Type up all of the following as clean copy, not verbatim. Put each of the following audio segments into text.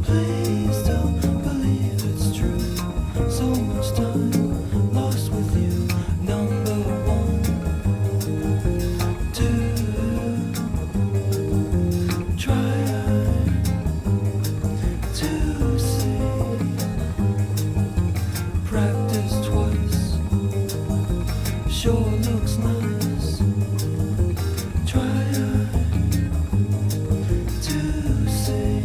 Please don't believe it's true. So much time lost with you. Number one, two, try to see. Practice twice, sure looks nice. Try to see.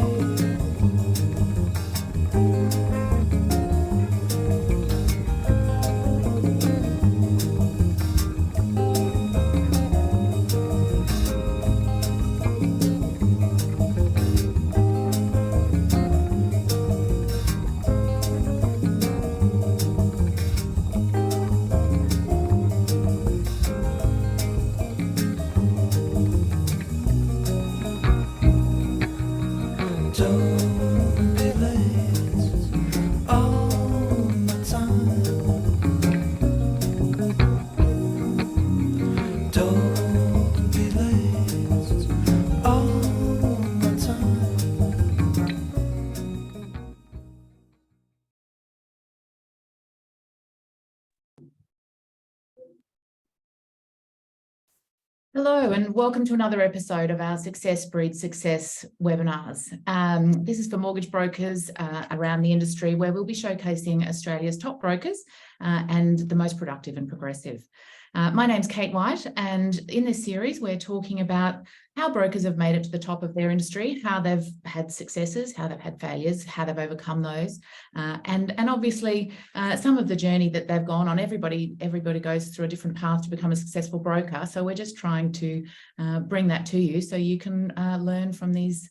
Don't be late all the time. Don't be late all the time. Hello and welcome to another episode of our Success Breeds Success webinars. This is for mortgage brokers around the industry, where we'll be showcasing Australia's top brokers and the most productive and progressive. My name's Kate White, and in this series we're talking about how brokers have made it to the top of their industry, how they've had successes, how they've had failures, how they've overcome those, and obviously some of the journey that they've gone on. Everybody goes through a different path to become a successful broker, so we're just trying to bring that to you so you can learn from these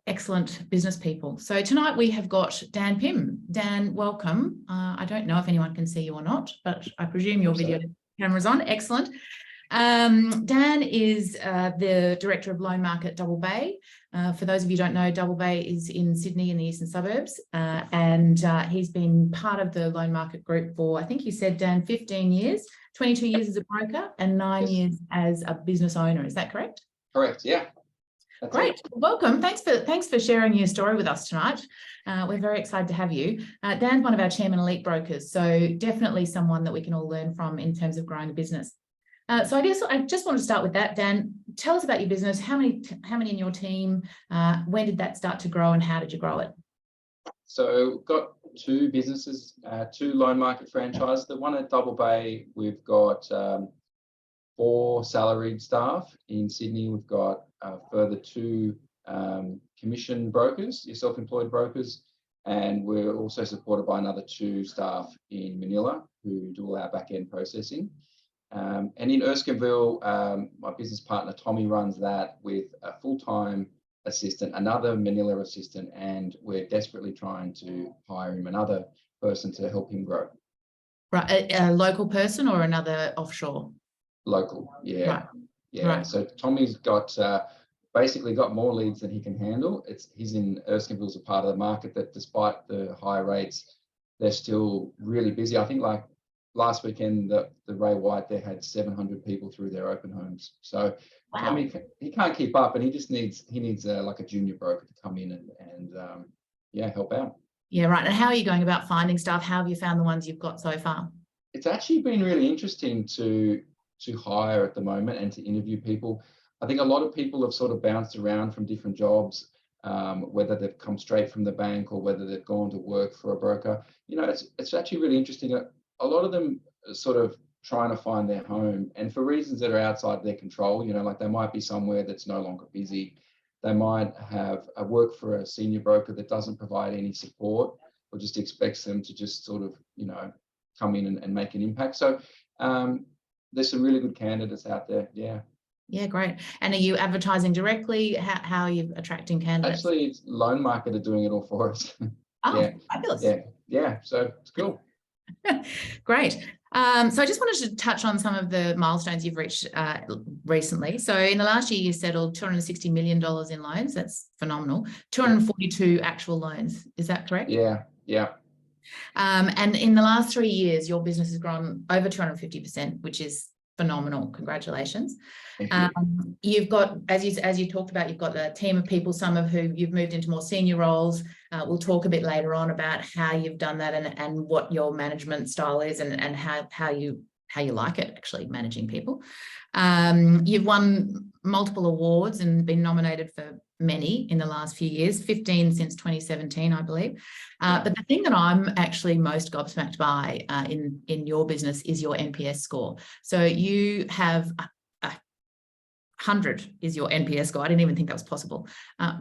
excellent business people. So tonight we have got Dan Pym. Dan, welcome. I don't know if anyone can see you or not, but I presume your video camera's on. Excellent. Dan is the Director of Loan Market Double Bay. For those of you who don't know, Double Bay is in Sydney in the eastern suburbs, and he's been part of the loan market group for, I think you said, Dan, 15 years, 22 years as a broker and 9 years as a business owner. Is that correct? Correct, yeah. That's Great. it. Welcome. Thanks for sharing your story with us tonight. We're very excited to have you. Dan's one of our Chairman Elite brokers, so definitely someone that we can all learn from in terms of growing a business. So I guess I just want to start with that. Dan, tell us about your business. How many in your team? When did that start to grow, and how did you grow it? So we've got two businesses, two loan market franchises. The one at Double Bay, we've got 4 salaried staff. In Sydney, we've got further 2 commission brokers, your self-employed brokers, and we're also supported by another 2 staff in Manila who do all our back-end processing. And in Erskineville, my business partner Tommy runs that with a full-time assistant, another Manila assistant, and we're desperately trying to hire him another person to help him grow. Right, a local person or another offshore? Local, yeah. Right. Yeah, Right. So Tommy's got basically got more leads than he can handle. He's in Erskineville's a part of the market that, despite the high rates, they're still really busy. I think like last weekend, the Ray White there had 700 people through their open homes. So Wow. Tommy, he can't keep up, and he needs like a junior broker to come in and yeah, help out. Yeah, right. And how are you going about finding staff? How have you found the ones you've got so far? It's actually been really interesting to hire at the moment and to interview people. I think a lot of people have sort of bounced around from different jobs, whether they've come straight from the bank or whether they've gone to work for a broker. You know, it's actually really interesting. A lot of them are sort of trying to find their home, and for reasons that are outside their control. You know, like they might be somewhere that's no longer busy. They might have a work for a senior broker that doesn't provide any support or just expects them to just sort of, you know, come in and make an impact. So there's some really good candidates out there. Yeah. Yeah, great. And are you advertising directly? How are you attracting candidates? Actually, it's Loan Market are doing it all for us. Oh, yeah. fabulous. Yeah. So it's cool. Great. So I just wanted to touch on some of the milestones you've reached recently. So in the last year, you settled $260 million in loans. That's phenomenal. 242 actual loans. Is that correct? Yeah. And in the last 3 years, your business has grown over 250%, which is phenomenal. Congratulations. Thank you. You've got, as you talked about, you've got a team of people, some of who you've moved into more senior roles. We'll talk a bit later on about how you've done that and what your management style is and how you like it, actually, managing people. You've won multiple awards and been nominated for many in the last few years, 15 since 2017, I believe. But the thing that I'm actually most gobsmacked by in your business is your NPS score. So you have 100 is your NPS score. I didn't even think that was possible.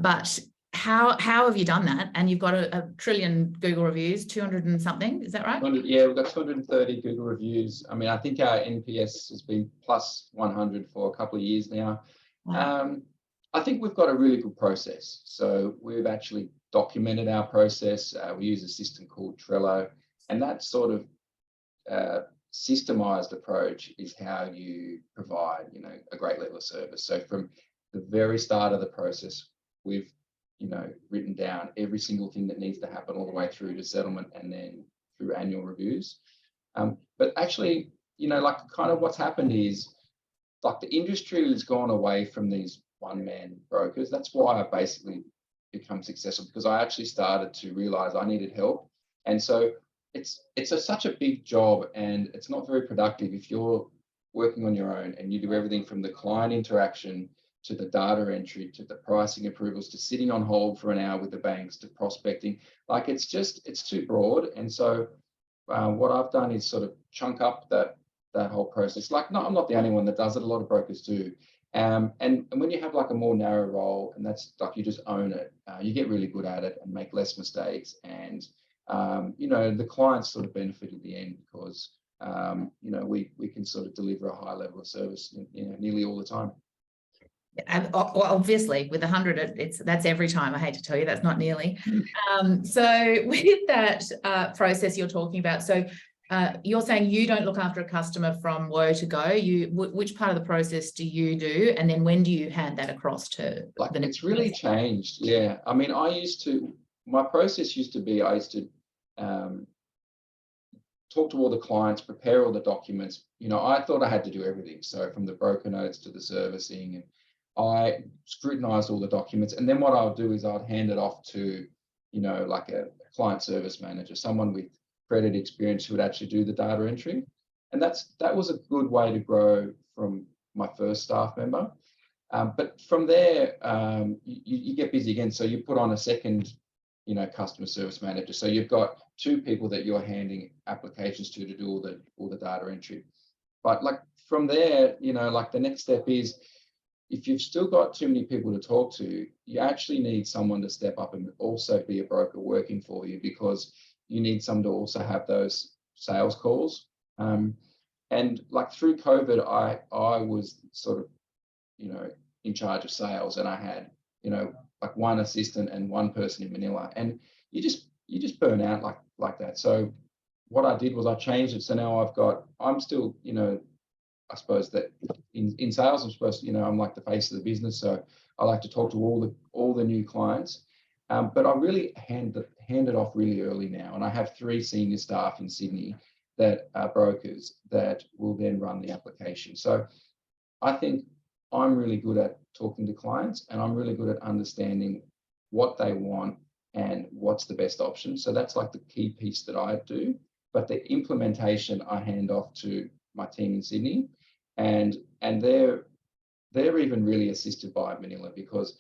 But how have you done that? And you've got a trillion Google reviews, 200 and something, is that right? Yeah, we've got 230 Google reviews. I mean, I think our NPS has been plus 100 for a couple of years now. Wow. I think we've got a really good process. So we've actually documented our process. We use a system called Trello, and that sort of systemized approach is how you provide, a great level of service. So from the very start of the process, we've written down every single thing that needs to happen all the way through to settlement and then through annual reviews. But actually, like kind of what's happened is like the industry has gone away from these one-man brokers. That's why I basically become successful, because I actually started to realize I needed help. And so it's such a big job, and it's not very productive if you're working on your own and you do everything from the client interaction to the data entry, to the pricing approvals, to sitting on hold for an hour with the banks, to prospecting. Like it's too broad. And so what I've done is sort of chunk up that whole process. Like, no, I'm not the only one that does it. A lot of brokers do. And when you have like a more narrow role, and that's like you just own it, you get really good at it and make less mistakes. And the clients sort of benefit at the end because we can sort of deliver a high level of service nearly all the time. And obviously with 100, that's every time. I hate to tell you, that's not nearly. So with that process you're talking about, so you're saying you don't look after a customer from woe to go. Which part of the process do you do, and then when do you hand that across to like the next? It's really changed. Yeah, I mean, my process used to be I used to talk to all the clients, prepare all the documents. I thought I had to do everything. So from the broker notes to the servicing, and I scrutinized all the documents. And then what I'll do is I'd hand it off to, like a client service manager, someone with credit experience who would actually do the data entry. And that was a good way to grow from my first staff member. But from there, you get busy again. So you put on a second, customer service manager. So you've got two people that you're handing applications to do all the data entry. But like from there, like the next step is, if you've still got too many people to talk to, you actually need someone to step up and also be a broker working for you, because you need someone to also have those sales calls. And like through COVID, I was sort of, in charge of sales, and I had, like one assistant and one person in Manila, and you just burn out like that. So what I did was I changed it. So now I'm still, I suppose that in sales, I'm supposed to, I'm like the face of the business. So I like to talk to all the new clients. But I really hand it off really early now. And I have 3 senior staff in Sydney that are brokers that will then run the application. So I think I'm really good at talking to clients, and I'm really good at understanding what they want and what's the best option. So that's like the key piece that I do. But the implementation I hand off to my team in Sydney, and they're even really assisted by Manila, because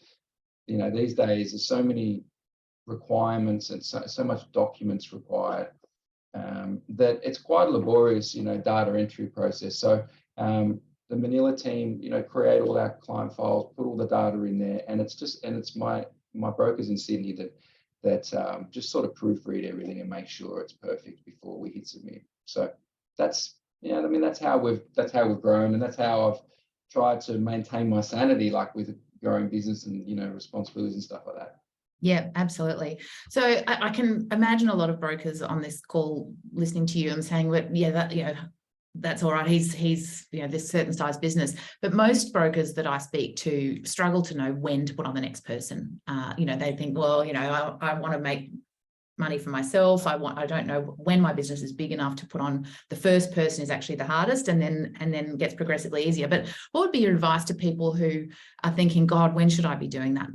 these days there's so many requirements and so much documents required that it's quite a laborious data entry process. So the Manila team create all our client files, put all the data in there, and it's my brokers in Sydney that just sort of proofread everything and make sure it's perfect before we hit submit. So that's how we've grown, and that's how I've tried to maintain my sanity, like with a growing business and responsibilities and stuff like that. Yeah, absolutely. So I can imagine a lot of brokers on this call listening to you and saying, "Well, yeah, that's all right. He's this certain size business." But most brokers that I speak to struggle to know when to put on the next person. They think, well, I want to make money for myself. I don't know when my business is big enough to put on. The first person is actually the hardest, and then gets progressively easier. But what would be your advice to people who are thinking, God, when should I be doing that?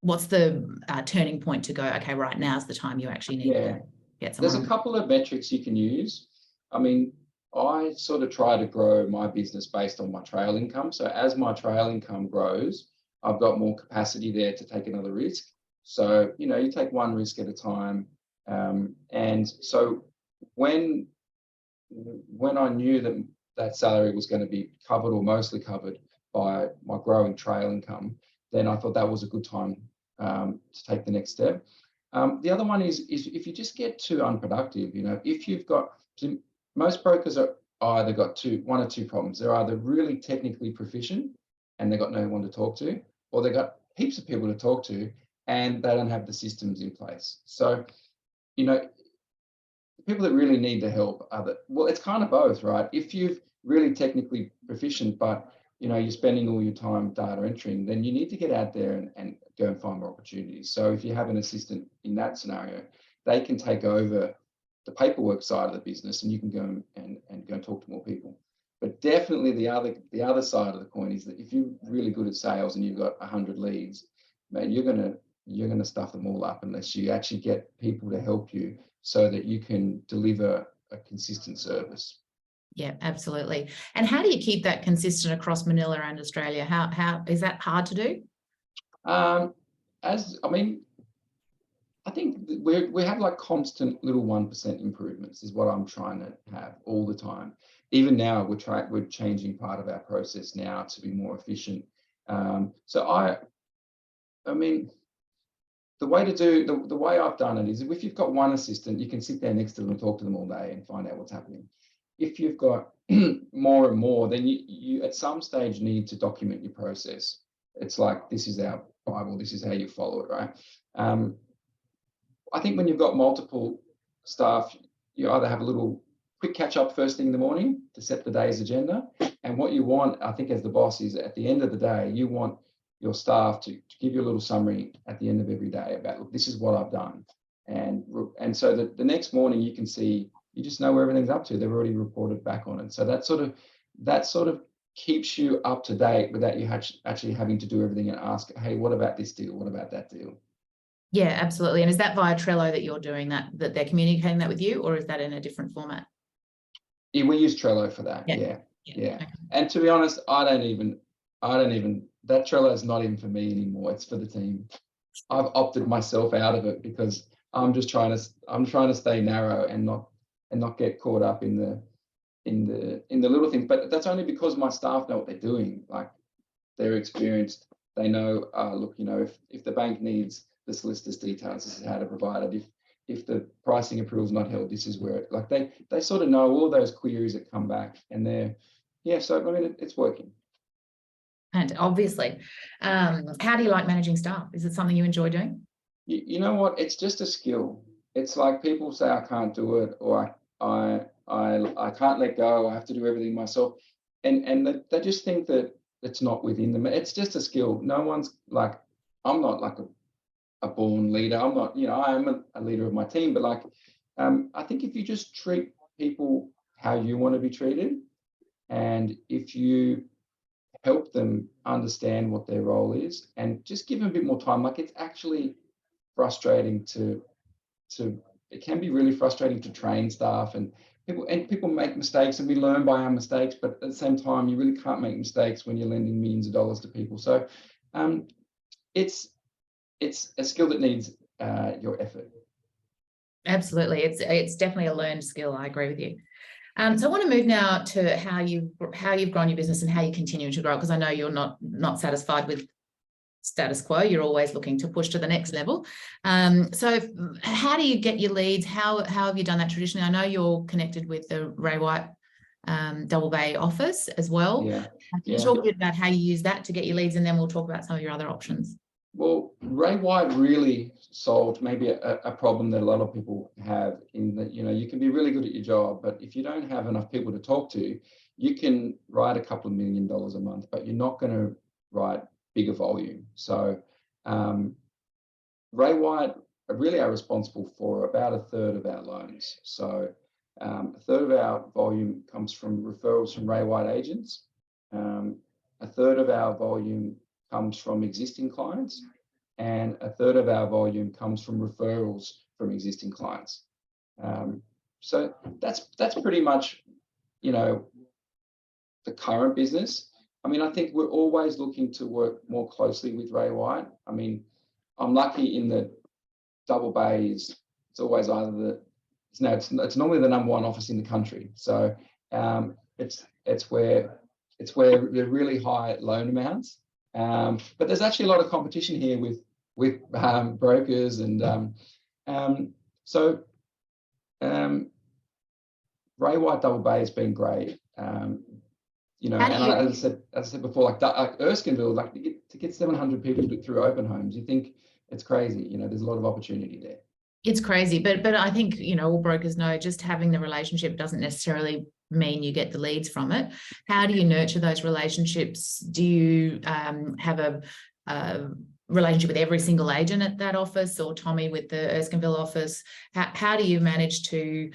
What's the turning point to go, okay, right, now's the time you actually need to get someone? There's a couple of metrics you can use. I mean, I sort of try to grow my business based on my trail income. So as my trail income grows, I've got more capacity there to take another risk. So, you know, you take one risk at a time. And so when I knew that salary was going to be covered or mostly covered by my growing trail income, then I thought that was a good time to take the next step. The other one is if you just get too unproductive, you know, if you've got, most brokers are either got one or two problems. They're either really technically proficient and they've got no one to talk to, or they've got heaps of people to talk to and they don't have the systems in place. So, you know, people that really need the help are well, it's kind of both, right? If you're really technically proficient, but you know, you're spending all your time data entering, then you need to get out there and go and find more opportunities. So if you have an assistant in that scenario, they can take over the paperwork side of the business and you can go and go and talk to more people. But definitely the other side of the coin is that if you're really good at sales and you've got 100 leads, man, you're gonna stuff them all up unless you actually get people to help you so that you can deliver a consistent service. Yeah, absolutely. And how do you keep that consistent across Manila and Australia? How is that hard to do? I think we have like constant little 1% improvements is what I'm trying to have all the time. Even now, we're changing part of our process now to be more efficient. So I mean, the way I've done it is if you've got one assistant, you can sit there next to them and talk to them all day and find out what's happening. If you've got more and more, then you at some stage need to document your process. It's like, this is our Bible, this is how you follow it, right? I think when you've got multiple staff, you either have a little quick catch up first thing in the morning to set the day's agenda. And what you want, I think, as the boss is at the end of the day, you want your staff to give you a little summary at the end of every day about, look, this is what I've done. And so that the next morning you can see, you just know where everything's up to. They've already reported back on it. So that sort of keeps you up to date without you actually having to do everything and ask, hey, what about this deal? What about that deal? Yeah, absolutely. And is that via Trello that you're doing that they're communicating that with you, or is that in a different format? Yeah, we use Trello for that. Yeah. Okay. And to be honest, I don't even, that Trello is not even for me anymore. It's for the team. I've opted myself out of it because I'm trying to stay narrow and not get caught up in the little things. But that's only because my staff know what they're doing. Like, they're experienced. They know, look, you know, if the bank needs the solicitor's details, this is how to provide it. If the pricing approval is not held, this is where it, like they sort of know all of those queries that come back, and so I mean, it's working. And obviously, how do you like managing staff? Is it something you enjoy doing? You know what? It's just a skill. It's like people say I can't do it, or I can't let go. I have to do everything myself, and they just think that it's not within them. It's just a skill. No one's like, I'm not like a born leader. I'm not, you know, I am a leader of my team, but like, I think if you just treat people how you want to be treated, and if you help them understand what their role is and just give them a bit more time, like, it's actually frustrating it can be really frustrating to train staff, and people make mistakes, and we learn by our mistakes, but at the same time, you really can't make mistakes when you're lending millions of dollars to people. So it's a skill that needs your effort. Absolutely. It's definitely a learned skill. I agree with you. So I want to move now to how you've grown your business and how you continue to grow, because I know you're not satisfied with status quo. You're always looking to push to the next level. So how do you get your leads? How have you done that traditionally? I know you're connected with the Ray White Double Bay office as well. Yeah. Can you talk a bit about how you use that to get your leads, and then we'll talk about some of your other options. Well, Ray White really solved maybe a problem that a lot of people have, in that, you know, you can be really good at your job, but if you don't have enough people to talk to, you can write a couple of $1 million a month, but you're not going to write bigger volume. So Ray White really are responsible for about a third of our loans. So a third of our volume comes from referrals from Ray White agents. A third of our volume comes from existing clients, and a third of our volume comes from referrals from existing clients. So that's pretty much, the current business. I mean, I think we're always looking to work more closely with Ray White. I mean, I'm lucky in the Double Bays. It's always either it's normally the #1 office in the country. So it's where they're really high loan amounts. But there's actually a lot of competition here with brokers, and so Ray White Double Bay has been great. As I said before, like Erskineville, like to get 700 people through open homes, you think it's crazy. There's a lot of opportunity there. It's crazy, but I think, all brokers know just having the relationship doesn't necessarily mean you get the leads from it. How do you nurture those relationships? Do you have a relationship with every single agent at that office, or Tommy with the Erskineville office? How do you manage to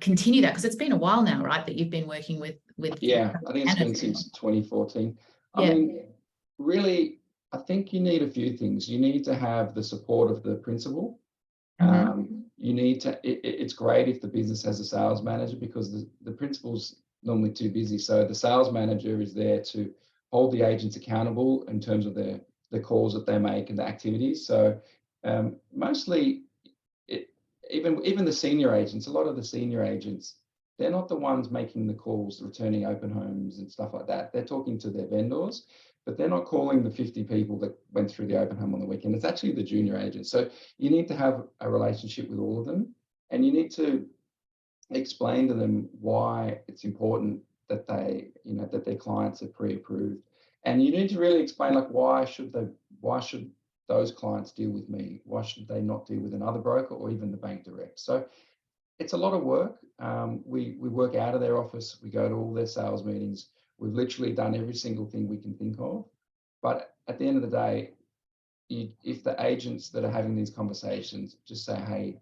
continue that? Because it's been a while now, right, that you've been working with Yeah, I think it's been since 2014. Yeah. I mean, really, I think you need a few things. You need to have the support of the principal. You need to, it's great if the business has a sales manager, because the principal's normally too busy. So the sales manager is there to hold the agents accountable in terms of the calls that they make and the activities. So mostly, even the senior agents, a lot of the senior agents, they're not the ones making the calls, returning open homes and stuff like that. They're talking to their vendors, but they're not calling the 50 people that went through the open home on the weekend. It's actually the junior agents. So you need to have a relationship with all of them, and you need to explain to them why it's important that that their clients are pre-approved. And you need to really explain, like, why should those clients deal with me? Why should they not deal with another broker or even the bank direct? So it's a lot of work. We work out of their office. We go to all their sales meetings. We've literally done every single thing we can think of. But at the end of the day, if the agents that are having these conversations just say, hey,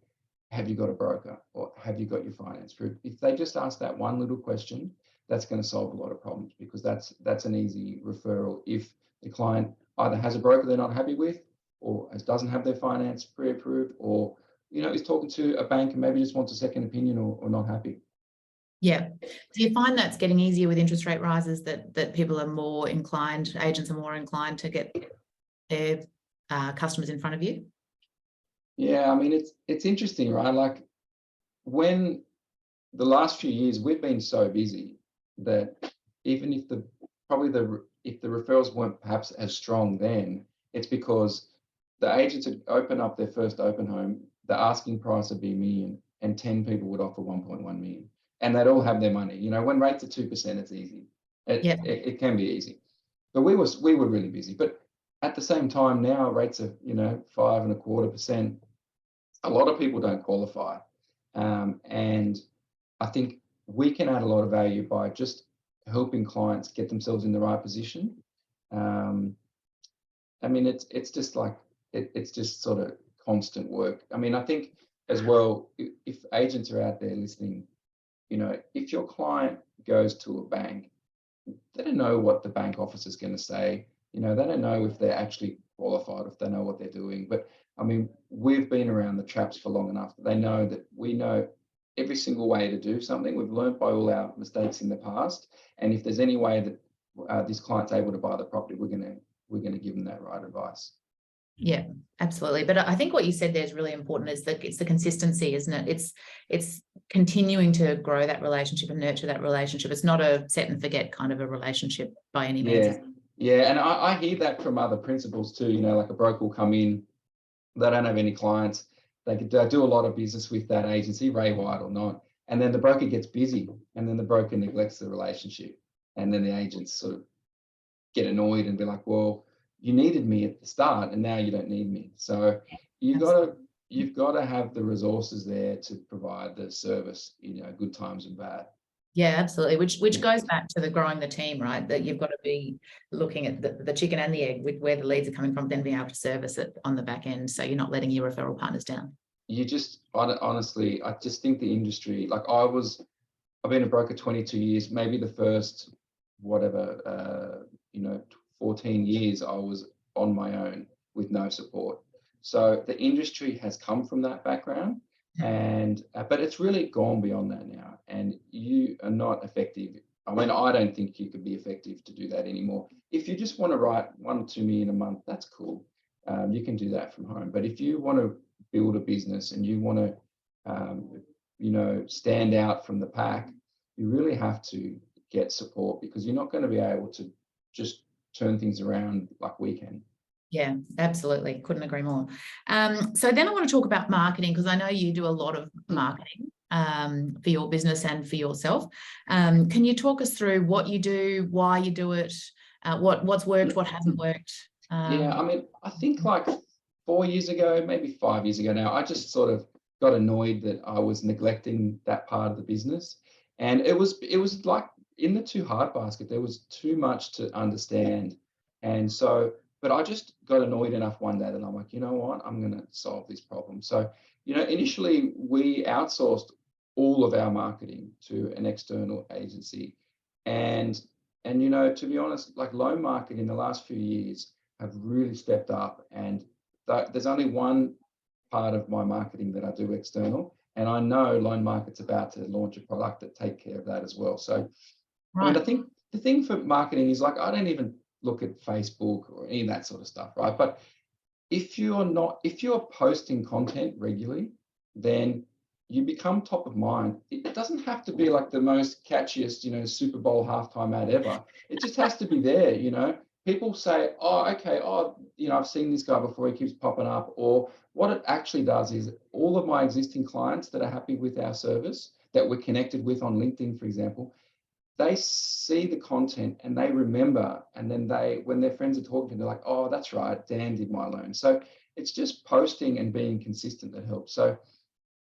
have you got a broker, or have you got your finance approved? If they just ask that one little question, that's going to solve a lot of problems, because that's an easy referral. If the client either has a broker they're not happy with, or doesn't have their finance pre-approved, or is talking to a bank and maybe just wants a second opinion, or not happy. Yeah. Do you find that's getting easier with interest rate rises, that people are more inclined, agents are more inclined to get their customers in front of you? Yeah, I mean, it's interesting, right? Like, when the last few years we've been so busy that even if the referrals weren't perhaps as strong then, it's because the agents had opened up their first open home, the asking price would be $1 million, and 10 people would offer 1.1 million, and they'd all have their money. When rates are 2%, it's easy. It can be easy, but we were really busy. But at the same time, now rates are 5.25%. A lot of people don't qualify, and I think we can add a lot of value by just helping clients get themselves in the right position. I mean, it's just like it's just sort of constant work. I mean, I think as well, if agents are out there listening, if your client goes to a bank, they don't know what the bank officer is going to say. They don't know if they're actually qualified, if they know what they're doing. But I mean, we've been around the traps for long enough that they know that we know every single way to do something. We've learned by all our mistakes in the past, and if there's any way that this client's able to buy the property, we're going to give them that right advice. Yeah, absolutely. But I think what you said there is really important, is that it's the consistency, isn't it? It's continuing to grow that relationship and nurture that relationship. It's not a set and forget kind of a relationship by any means. Yeah, and I hear that from other principals too. Like a broker will come in, they don't have any clients, they do a lot of business with that agency, Ray White or not, and then the broker gets busy, and then the broker neglects the relationship, and then the agents sort of get annoyed and be like, well, you needed me at the start and now you don't need me. So you've got to have the resources there to provide the service, good times and bad. Yeah, absolutely. Which goes back to the growing the team, right? That you've got to be looking at the chicken and the egg with where the leads are coming from, then being able to service it on the back end. So you're not letting your referral partners down. You just honestly, I just think the industry, like I've been a broker 22 years, maybe the first, whatever, 14 years I was on my own with no support. So the industry has come from that background, and but it's really gone beyond that now, and you are not effective. I mean, I don't think you could be effective to do that anymore. If you just want to write 1 to 2 million a month, that's cool. You can do that from home. But if you want to build a business and you want to, stand out from the pack, you really have to get support, because you're not going to be able to just turn things around like we can. Yeah, absolutely. Couldn't agree more. So then I want to talk about marketing, because I know you do a lot of marketing for your business and for yourself. Can you talk us through what you do, why you do it, what's worked, what hasn't worked? Yeah, I mean, I think like 4 years ago, maybe 5 years ago now, I just sort of got annoyed that I was neglecting that part of the business. And it was like in the too hard basket, there was too much to understand. And so, but I just got annoyed enough one day that I'm like, you know what, I'm going to solve this problem. So, initially we outsourced all of our marketing to an external agency. And to be honest, like loan market in the last few years have really stepped up, and there's only one part of my marketing that I do external, and I know Loan Market's about to launch a product that take care of that as well. So, I mean, I think the thing for marketing is, like, I don't even look at Facebook or any of that sort of stuff, right? But if you're posting content regularly, then you become top of mind. It doesn't have to be like the most catchiest, Super Bowl halftime ad ever. It just has to be there. People say, oh, okay, I've seen this guy before, he keeps popping up. Or what it actually does is all of my existing clients that are happy with our service, that we're connected with on LinkedIn, for example, they see the content and they remember. And then when their friends are talking to them, they're like, oh, that's right, Dan did my loan. So it's just posting and being consistent that helps. So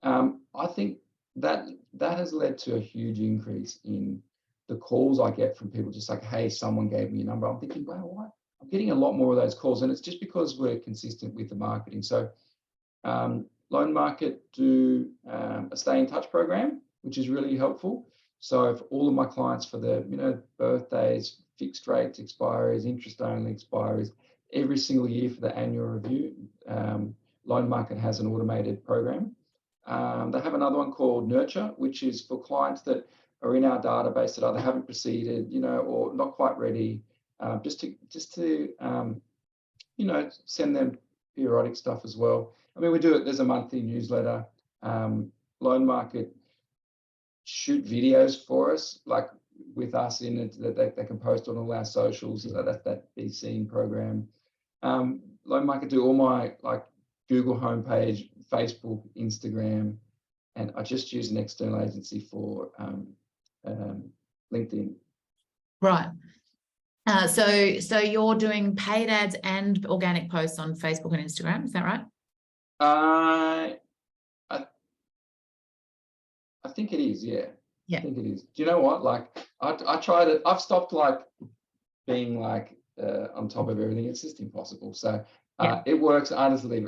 I think that has led to a huge increase in the calls I get from people, just like, hey, someone gave me a number. I'm thinking, wow, what? I'm getting a lot more of those calls, and it's just because we're consistent with the marketing. So Loan Market do a stay in touch program, which is really helpful. So for all of my clients, for the birthdays, fixed rates expiries, interest only expiries, every single year for the annual review, Loan Market has an automated program. They have another one called Nurture, which is for clients that are in our database that either haven't proceeded, or not quite ready, just to send them periodic stuff as well. I mean, we do it. There's a monthly newsletter. Loan Market shoot videos for us, like with us in it, that they can post on all our socials. So that's that Be Seen program. Loan Market do all my Google homepage, Facebook, Instagram, and I just use an external agency for LinkedIn. Right. So you're doing paid ads and organic posts on Facebook and Instagram, is that right? I think it is, yeah. Yeah. I think it is. Do you know what? Like, I tried it. I've stopped being on top of everything. It's just impossible. So it works. I just leave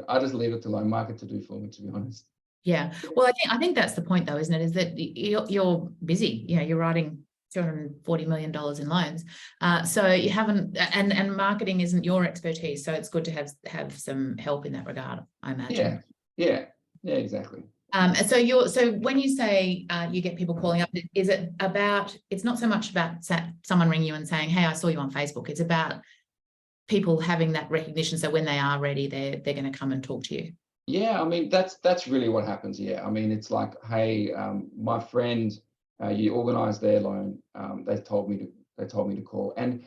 it to Loan Market to do for me, to be honest. Yeah. Well, I think that's the point, though, isn't it? Is that you're busy. You're writing $240 million in loans. So you haven't, and marketing isn't your expertise. So it's good to have some help in that regard, I imagine. Yeah, exactly. So when you say you get people calling up, is it about, it's not so much about someone ringing you and saying, hey, I saw you on Facebook. It's about people having that recognition. So when they are ready, they're going to come and talk to you. Yeah, I mean, that's really what happens. Yeah, I mean, it's like, hey, my friend, you organised their loan. They told me to call, and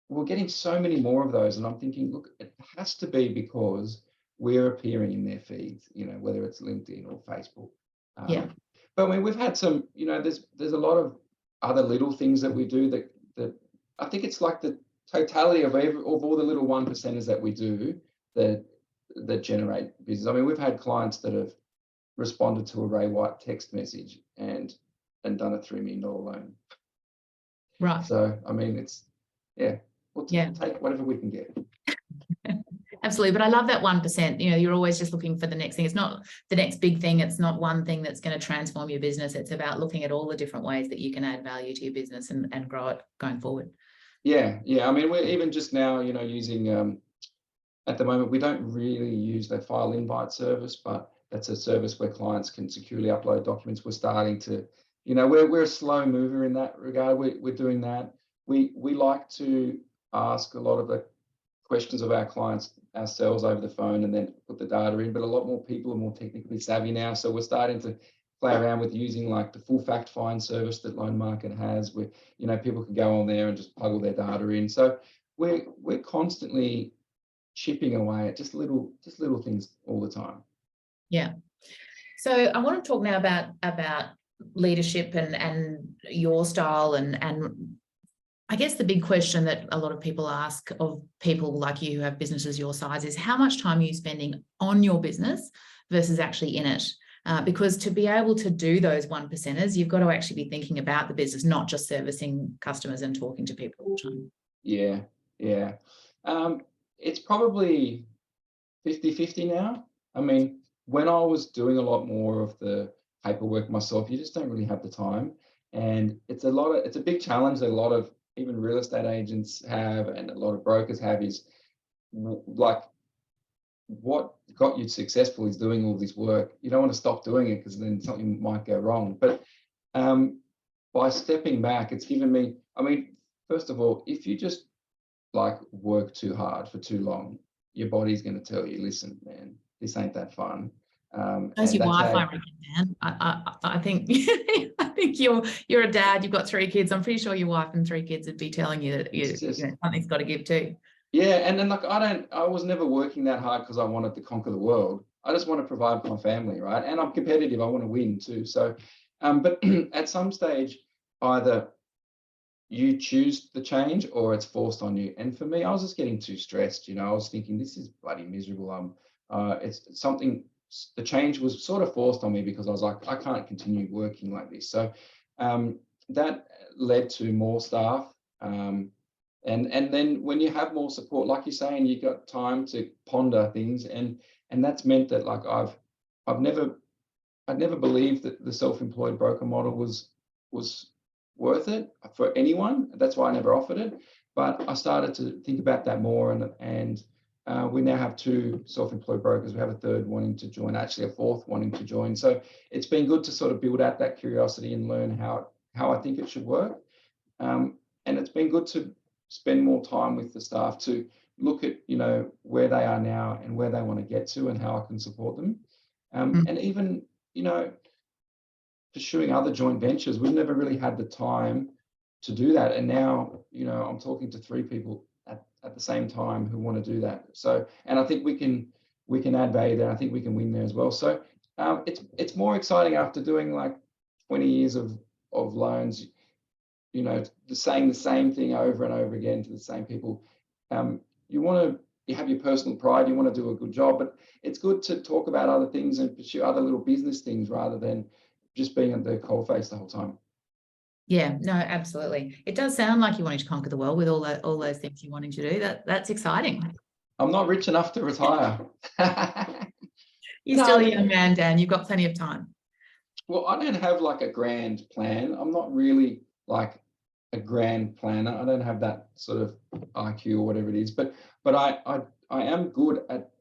we're getting so many more of those. And I'm thinking, look, it has to be because we're appearing in their feeds, whether it's LinkedIn or Facebook. But I mean, we've had some, there's a lot of other little things that we do that I think it's like the totality of all the little 1%ers that we do that generate business. I mean, we've had clients that have responded to a Ray White text message, and and done a $3 million loan. Right. So, I mean, it's, yeah, we'll Yeah. take whatever we can get. Absolutely. But I love that 1%. You know, you're always just looking for the next thing. It's not the next big thing. It's not one thing that's going to transform your business. It's about looking at all the different ways that you can add value to your business and grow it going forward. Yeah. I mean, we're even just now, using, at the moment, we don't really use the file invite service, but that's a service where clients can securely upload documents. We're starting to, we're a slow mover in that regard. We're doing that. We like to ask a lot of the questions of our clients ourselves over the phone and then put the data in, but a lot more people are more technically savvy now. So we're starting to play around with using like the full fact find service that Loan Market has, where, people can go on there and just plug all their data in. So we're constantly chipping away at just little things all the time. Yeah. So I want to talk now about leadership and your style and I guess the big question that a lot of people ask of people like you who have businesses your size is how much time are you spending on your business versus actually in it? Because to be able to do those 1%ers, you've got to actually be thinking about the business, not just servicing customers and talking to people all the time. Yeah. It's probably 50-50 now. I mean, when I was doing a lot more of the paperwork myself, you just don't really have the time. And it's a big challenge that a lot of even real estate agents have and a lot of brokers have is like what got you successful is doing all this work. You don't want to stop doing it because then something might go wrong. But by stepping back, it's given me, I mean, first of all, if you just like work too hard for too long, your body's going to tell you, listen, man, this ain't that fun. As your wife, I reckon, Dan. I think I think you're a dad. You've got 3 kids. I'm pretty sure your wife and 3 kids would be telling you that something's got to give too. Yeah, and then like I was never working that hard because I wanted to conquer the world. I just want to provide for my family, right? And I'm competitive. I want to win too. So, but at some stage, either you choose the change or it's forced on you. And for me, I was just getting too stressed. I was thinking this is bloody miserable. It's something. The change was sort of forced on me because I was like, I can't continue working like this. So that led to more staff. And then when you have more support, like you're saying, you got time to ponder things, and that's meant that like I'd never believed that the self-employed broker model was worth it for anyone. That's why I never offered it. But I started to think about that more, and we now have 2 self-employed brokers. We have a 3rd wanting to join, actually a 4th wanting to join. So it's been good to sort of build out that curiosity and learn how I think it should work. And it's been good to spend more time with the staff to look at, where they are now and where they want to get to and how I can support them. And even, pursuing other joint ventures. We've never really had the time to do that. And now, I'm talking to 3 people at the same time who want to do that. So, and I think we can add value there. I think we can win there as well. So it's more exciting after doing like 20 years of loans, saying the same thing over and over again to the same people. You have your personal pride, you want to do a good job, but it's good to talk about other things and pursue other little business things rather than just being at the coalface the whole time. Yeah, no, absolutely. It does sound like you wanting to conquer the world with all those things you're wanting to do. That's exciting. I'm not rich enough to retire. You're still a young man, Dan. You've got plenty of time. Well, I don't have like a grand plan. I'm not really like a grand planner. I don't have that sort of IQ or whatever it is, but I am good at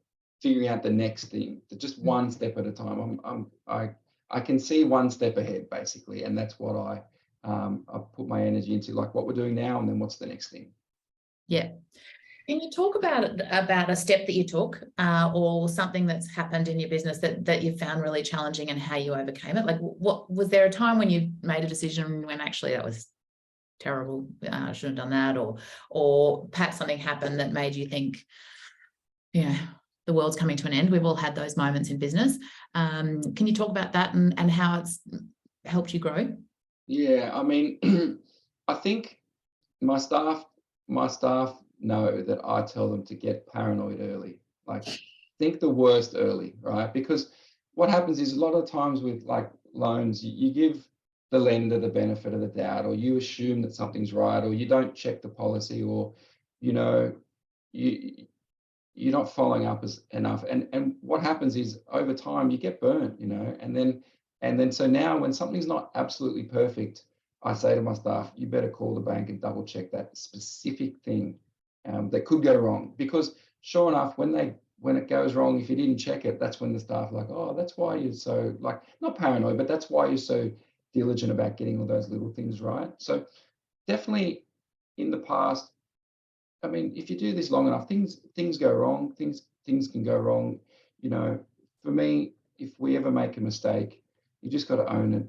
figuring out the next thing, just one step at a time. I can see one step ahead basically, and that's what I put my energy into, like what we're doing now, and then what's the next thing. Yeah. Can you talk about a step that you took or something that's happened in your business that you found really challenging and how you overcame it? Like, what was there a time when you made a decision when actually that was terrible, I shouldn't have done that, or perhaps something happened that made you think, the world's coming to an end? We've all had those moments in business. Can you talk about that and how it's helped you grow? Yeah, I mean, I think my staff know that I tell them to get paranoid early, like think the worst early, right? Because what happens is a lot of times with like loans, you give the lender the benefit of the doubt, or you assume that something's right, or you don't check the policy, or you know you're not following up as enough. And what happens is over time you get burnt, and then so now when something's not absolutely perfect, I say to my staff, you better call the bank and double check that specific thing that could go wrong. Because sure enough, when it goes wrong, if you didn't check it, that's when the staff are like, oh, that's why you're so, like, not paranoid, but that's why you're so diligent about getting all those little things right. So definitely in the past, I mean, if you do this long enough, things go wrong. Things can go wrong. For me, if we ever make a mistake, you just got to own it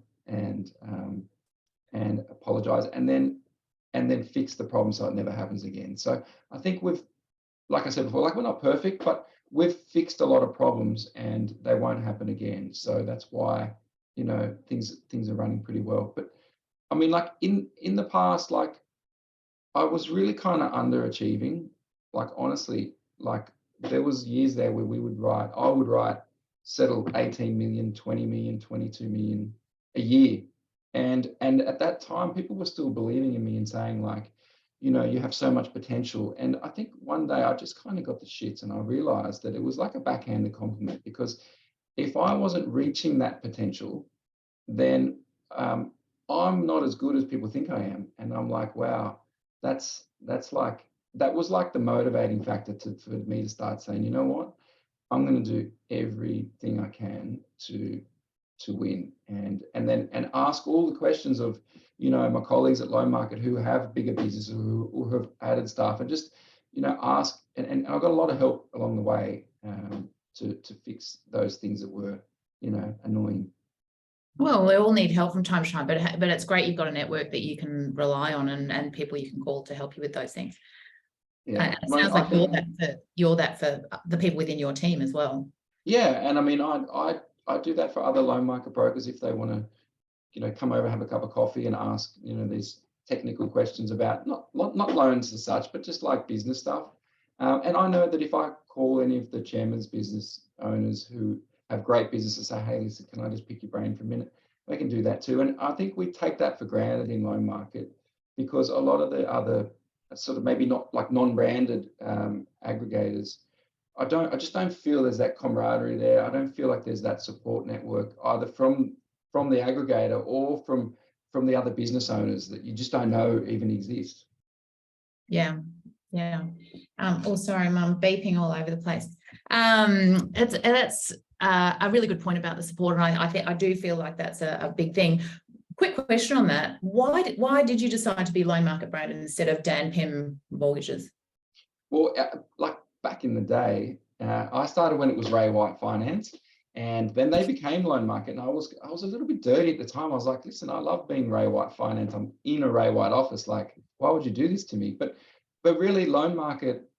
and apologize, and then fix the problem so it never happens again. So I think like I said before, like, we're not perfect, but we've fixed a lot of problems and they won't happen again. So that's why things are running pretty well. But I mean, like in the past, like, I was really kind of underachieving. Like, honestly, like, there was years there where I would settle 18 million, 20 million, 22 million a year. And at that time, people were still believing in me and saying, like, you have so much potential. And I think one day I just kind of got the shits and I realized that it was like a backhanded compliment, because if I wasn't reaching that potential, then I'm not as good as people think I am. And I'm like, wow, that was like the motivating factor for me to start saying, you know what, I'm going to do everything I can to win, and ask all the questions of my colleagues at Loan Market who have bigger businesses, who have added staff, and just ask, and I got a lot of help along the way to fix those things that were annoying. Well, we all need help from time to time, but it's great you've got a network that you can rely on and people you can call to help you with those things. Yeah, It sounds like you're that for the people within your team as well. Yeah, and I mean, I do that for other loan market brokers if they want to, come over, have a cup of coffee, and ask, these technical questions about not loans as such, but just like business stuff. And I know that if I call any of the chairman's business owners who have great businesses, say, hey, listen, can I just pick your brain for a minute? They can do that too. And I think we take that for granted in loan market, because a lot of the other sort of maybe not like non-branded aggregators, I just don't feel there's that camaraderie there. I don't feel like there's that support network either from the aggregator or from the other business owners that you just don't know even exist. Yeah. Oh, sorry, Mum, beeping all over the place. That's a really good point about the support, and I do feel like that's a big thing. Quick question on that: why did you decide to be Loan Market branded instead of Dan Pym Mortgages? Well, like back in the day, I started when it was Ray White Finance, and then they became Loan Market. And I was a little bit dirty at the time. I was like, listen, I love being Ray White Finance. I'm in a Ray White office. Like, why would you do this to me? But really, Loan Market,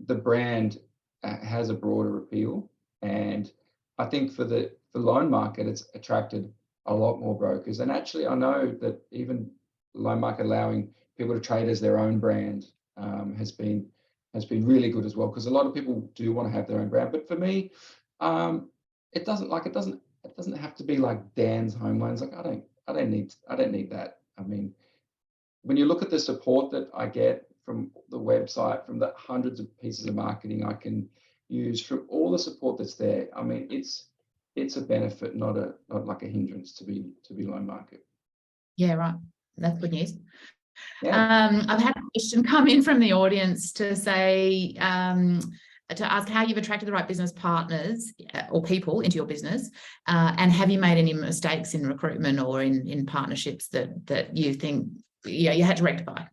the brand, has a broader appeal, and I think for Loan Market, it's attracted a lot more brokers. And actually, I know that even Loan Market allowing people to trade as their own brand has been really good as well, because a lot of people do want to have their own brand. But for me, it doesn't have to be like Dan's Home Loans. Like, I don't need that. I mean, when you look at the support that I get from the website, from the hundreds of pieces of marketing I can use, from all the support that's there, I mean, it's a benefit, not like a hindrance to be Loan Market. Yeah, right. That's good news. Yeah. I've had a question come in from the audience to say, to ask how you've attracted the right business partners or people into your business, and have you made any mistakes in recruitment or in partnerships that you think you had to rectify?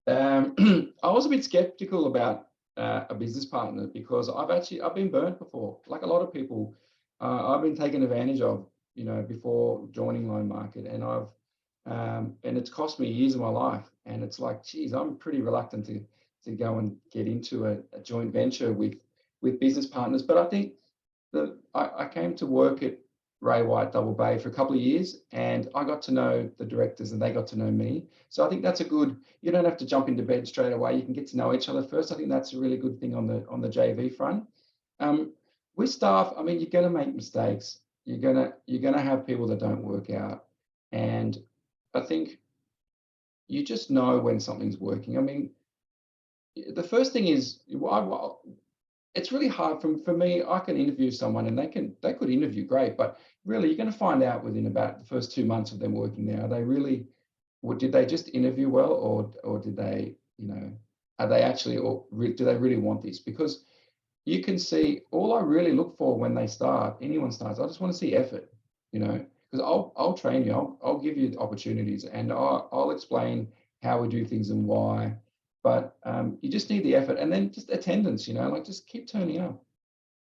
I was a bit skeptical about a business partner, because I've been burnt before, like a lot of people. I've been taken advantage of, before joining Loan Market, and and it's cost me years of my life. And it's like, geez, I'm pretty reluctant to go and get into a joint venture with business partners. But I think I came to work at Ray White Double Bay for a couple of years, and I got to know the directors and they got to know me. So I think that's you don't have to jump into bed straight away. You can get to know each other first. I think that's a really good thing on the JV front. With staff, I mean, you're going to make mistakes. You're going to have people that don't work out. And I think you just know when something's working. I mean, the first thing is, it's really hard for me. I can interview someone and they could interview great, but really you're going to find out within about the first 2 months of them working there, are they really, or did they just interview well, or did they, are they actually, or do they really want this? Because you can see, all I really look for when anyone starts, I just want to see effort, because I'll train you, I'll give you opportunities, and I'll explain how we do things and why. But you just need the effort, and then just attendance, like just keep turning up.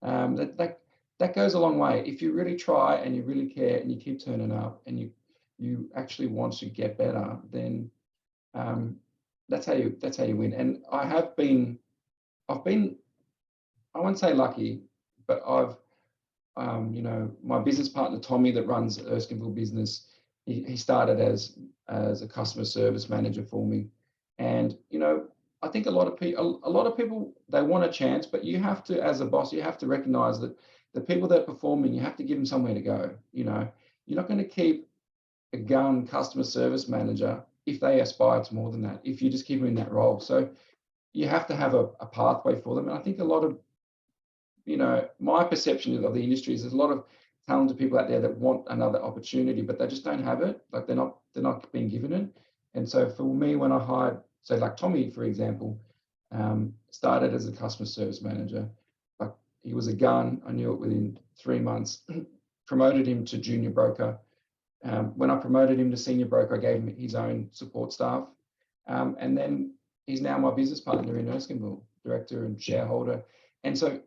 That goes a long way. If you really try and you really care and you keep turning up and you actually want to get better, then that's how you win. And I've been, I won't say lucky, but my business partner Tommy, that runs Erskineville business, he started as a customer service manager for me, and I think a lot of people, they want a chance, but you have to, as a boss, you have to recognize that the people that are performing, you have to give them somewhere to go. You're not going to keep a gun customer service manager if they aspire to more than that, if you just keep them in that role. So you have to have a pathway for them. And I think a lot of, my perception of the industry is there's a lot of talented people out there that want another opportunity, but they just don't have it. Like they're not being given it. And so for me, when I hired, say like Tommy, for example, started as a customer service manager, but he was a gun. I knew it within 3 months, promoted him to junior broker. When I promoted him to senior broker, I gave him his own support staff. And then he's now my business partner in Erskineville, director and shareholder. And so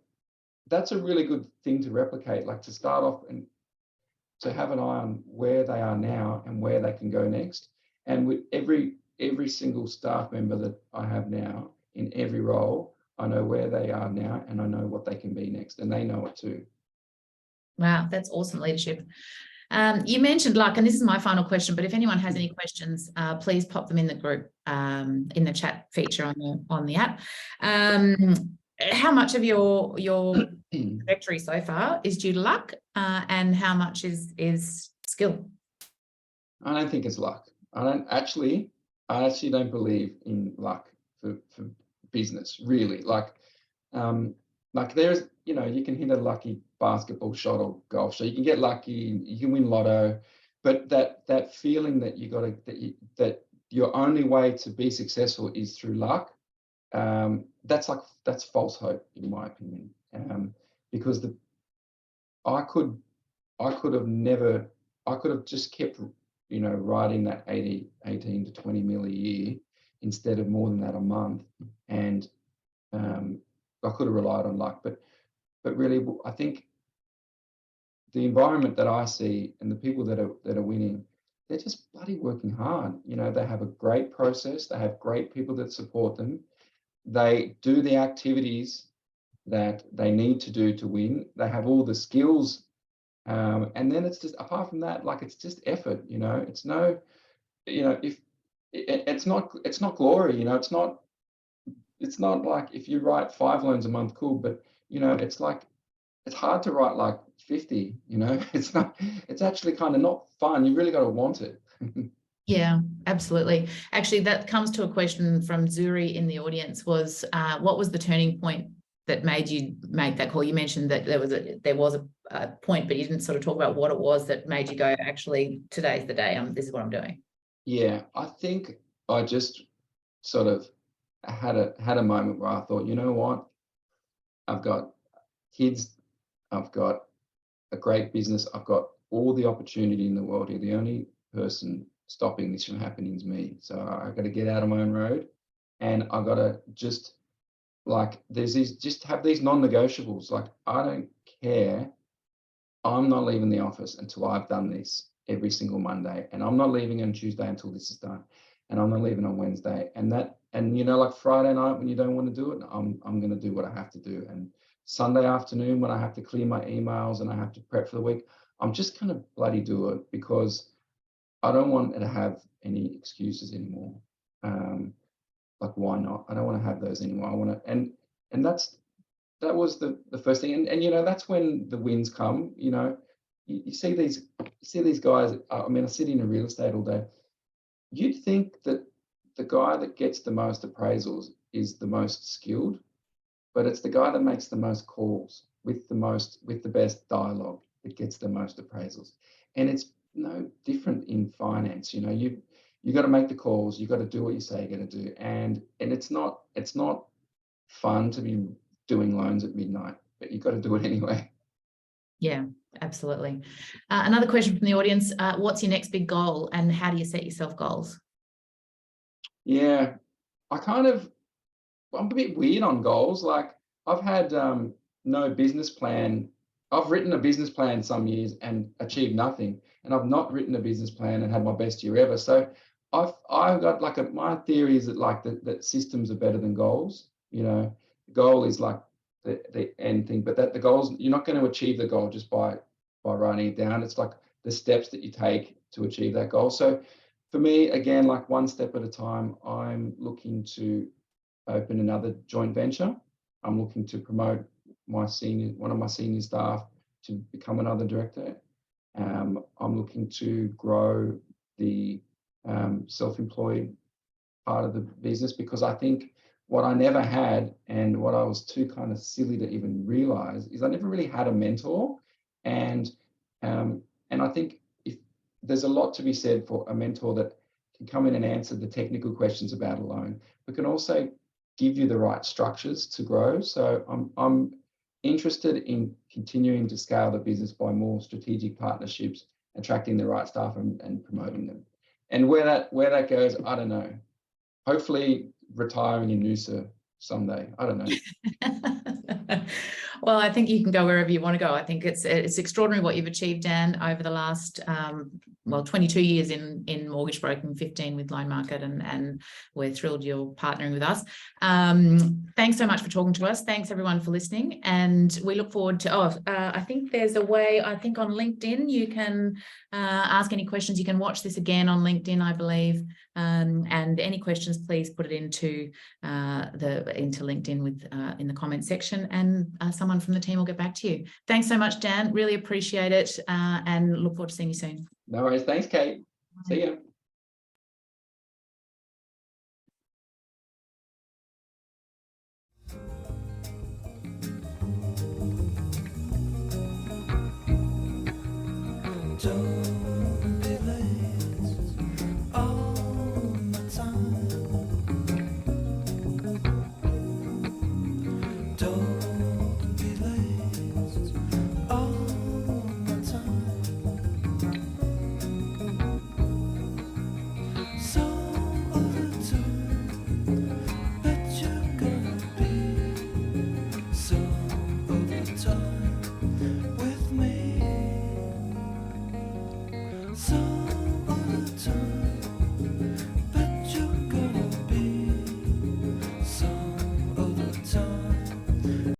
that's a really good thing to replicate, like to start off and to have an eye on where they are now and where they can go next. And with every single staff member that I have now in every role, I know where they are now and I know what they can be next, and they know it too. Wow, that's awesome leadership. You mentioned luck, and this is my final question, but if anyone has any questions, please pop them in the group, in the chat feature on the app. How much of your trajectory so far is due to luck, and how much is skill? I don't think it's luck. I actually don't believe in luck for business, really. Like there's, you can hit a lucky basketball shot or golf shot. You can get lucky, you can win lotto, but that feeling that that your only way to be successful is through luck, that's false hope, in my opinion. Because I could have just kept, riding that 18 to 20 mil a year instead of more than that a month, and I could have relied on luck. But really, I think the environment that I see and the people that are winning, they're just bloody working hard. They have a great process. They have great people that support them. They do the activities that they need to do to win. They have all the skills. And then it's just, apart from that, like, it's just effort, it's no, if it's not glory, it's not like if you write 5 loans a month, cool. But, it's like, it's hard to write like 50, it's actually kind of not fun. You really got to want it. Yeah, absolutely. Actually, that comes to a question from Zuri in the audience, was what was the turning point that made you make that call? You mentioned that there was a point, but you didn't sort of talk about what it was that made you go, actually, today's the day. This is what I'm doing. Yeah, I think I just sort of had a moment where I thought, you know what? I've got kids, I've got a great business, I've got all the opportunity in the world here. The only person stopping this from happening is me. So I've got to get out of my own road, and I've got to just, like, just have these non-negotiables. Like, I don't care. I'm not leaving the office until I've done this every single Monday, and I'm not leaving on Tuesday until this is done, and I'm not leaving on Wednesday. And like Friday night when you don't want to do it, I'm going to do what I have to do. And Sunday afternoon when I have to clear my emails and I have to prep for the week, I'm just going to bloody do it, because I don't want to have any excuses anymore. Like, why not? I don't want to have those anymore. I want to, and that was the first thing. And that's when the wins come. you see these guys. I mean, I sit in real estate all day. You'd think that the guy that gets the most appraisals is the most skilled, but it's the guy that makes the most calls with the best dialogue that gets the most appraisals. And it's no different in finance. You know, you got to make the calls, you got to do what you say you're going to do, and it's not fun to be doing loans at midnight, but you've got to do it anyway. Yeah, absolutely. Another question from the audience: what's your next big goal, and how do you set yourself goals? Yeah, I'm a bit weird on goals. Like, I've had no business plan. I've written a business plan some years and achieved nothing, and I've not written a business plan and had my best year ever. So I've got like my theory is that systems are better than goals. You know, the goal is like the end thing, but that the goals, you're not going to achieve the goal just by writing it down. It's like the steps that you take to achieve that goal. So for me, again, like one step at a time, I'm looking to open another joint venture. I'm looking to promote one of my senior staff to become another director. I'm looking to grow the self-employed part of the business, because I think what I never had, and what I was too kind of silly to even realize, is I never really had a mentor. And I think if there's a lot to be said for a mentor that can come in and answer the technical questions about a loan, but can also give you the right structures to grow. So I'm interested in continuing to scale the business by more strategic partnerships, attracting the right staff and promoting them. And where that goes, I don't know. Hopefully retiring in Noosa someday. I don't know. Well, I think you can go wherever you want to go. I think it's extraordinary what you've achieved, Dan, over the last 22 years in mortgage broking, 15 with Loan Market, and we're thrilled you're partnering with us. Thanks so much for talking to us. Thanks everyone for listening, and we look forward to. I think there's a way. I think on LinkedIn you can ask any questions. You can watch this again on LinkedIn, I believe. And any questions, please put it into LinkedIn with in the comment section, and someone from the team will get back to you. Thanks so much, Dan. Really appreciate it, and look forward to seeing you soon. No worries. Thanks, Kate. See ya. Don't be late.